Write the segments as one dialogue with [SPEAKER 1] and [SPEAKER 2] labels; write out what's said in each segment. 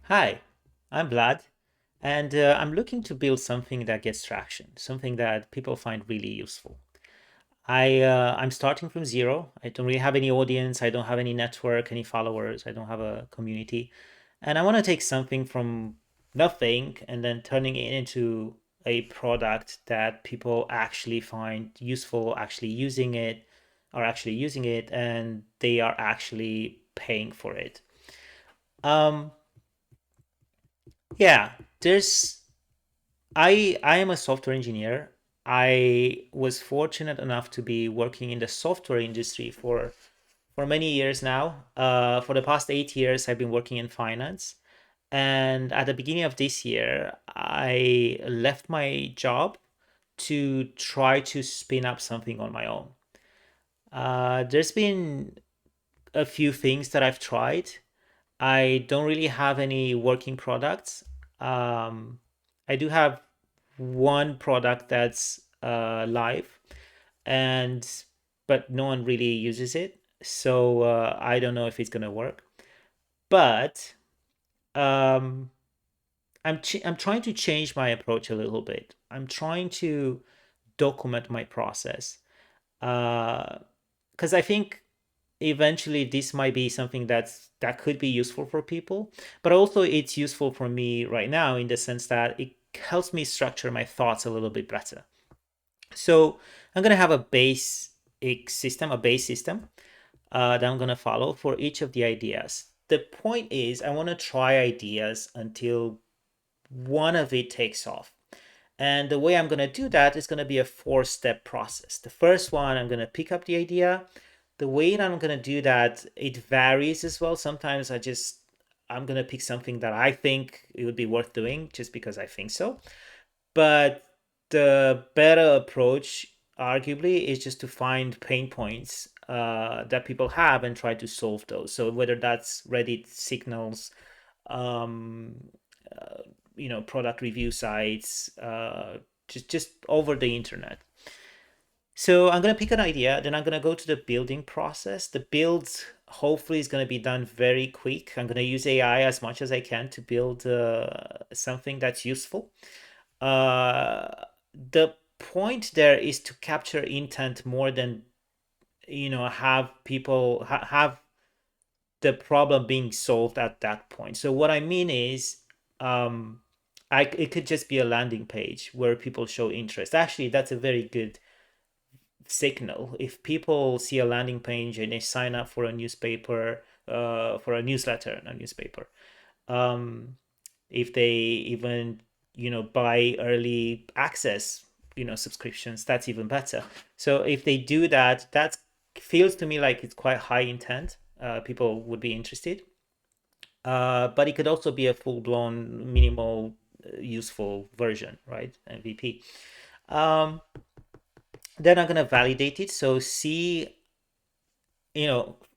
[SPEAKER 1] Hi, I'm Vlad, and I'm looking to build something that gets traction, something that people find really useful. I'm starting from zero. I don't really have any audience. I don't have any network, any followers. I don't have a community, and I want to take something from nothing and then turning it into a product that people actually find useful, actually using it, and they are actually paying for it. Um, yeah, there's I am a software engineer. I was fortunate enough to be working in the software industry for many years now. For the past 8 years, I've been working in finance. And at the beginning of this year, I left my job to try to spin up something on my own. There's been a few things that I've tried. I don't really have any working products. Um, I do have one product that's live, and but no one really uses it. So I don't know if it's gonna work. But um, I'm trying to change my approach a little bit. I'm trying to document my process because I think eventually this might be something that could be useful for people, but also it's useful for me right now in the sense that it helps me structure my thoughts a little bit better. So I'm going to have a base system that I'm going to follow for each of the ideas. The point is I want to try ideas until one of it takes off. And the way I'm going to do that is going to be a four-step process. The first one, I'm going to pick up the idea. The way that I'm going to do that, it varies as well. Sometimes I'm going to pick something that I think it would be worth doing just because I think so. But the better approach, arguably, is just to find pain points that people have and try to solve those. So whether that's Reddit signals, um, uh, product review sites, just over the internet. So I'm gonna pick an idea, then I'm gonna go to the building process. The build hopefully is gonna be done very quick. I'm gonna use AI as much as I can to build something that's useful. The point there is to capture intent more than have people have the problem being solved at that point. So what I mean is, um, it could just be a landing page where people show interest. Actually, that's a very good signal. If people see a landing page and they sign up for a newspaper, for a newsletter, not newspaper, um, if they even buy early access subscriptions, that's even better. So if they do that, that feels to me like it's quite high intent. People would be interested, but it could also be a full-blown minimal useful version, right? MVP. um, then I'm going to validate it, so see,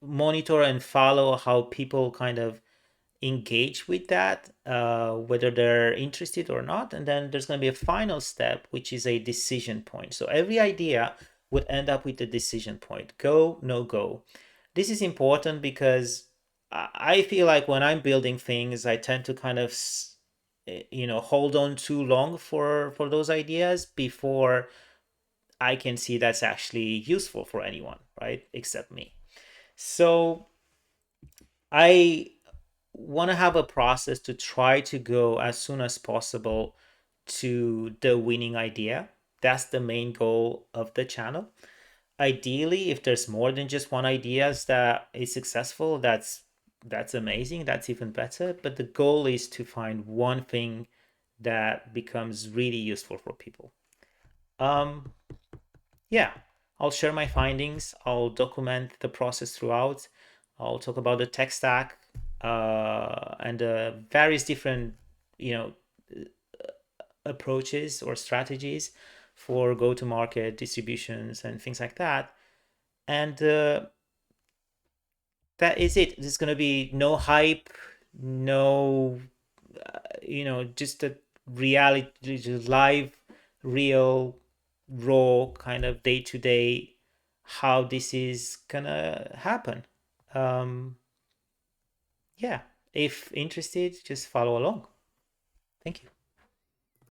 [SPEAKER 1] monitor and follow how people kind of engage with that, whether they're interested or not. And then there's going to be a final step, which is a decision point. So every idea would end up with a decision point: go, no go. This is important because I feel like when I'm building things, I tend to kind of hold on too long for those ideas before I can see that's actually useful for anyone, right, except me. So I want to have a process to try to go as soon as possible to the winning idea. That's the main goal of the channel. Ideally, if there's more than just one idea that is successful, that's amazing. That's even better. But the goal is to find one thing that becomes really useful for people. Um, yeah, I'll share my findings. I'll document the process throughout. I'll talk about the tech stack and the various different, you know, approaches or strategies for go-to-market distributions and things like that. And that is it. There's gonna be no hype, no, just a reality, just live, real, raw kind of day to day how this is gonna happen. Um, yeah. if interested, just follow along. Thank you.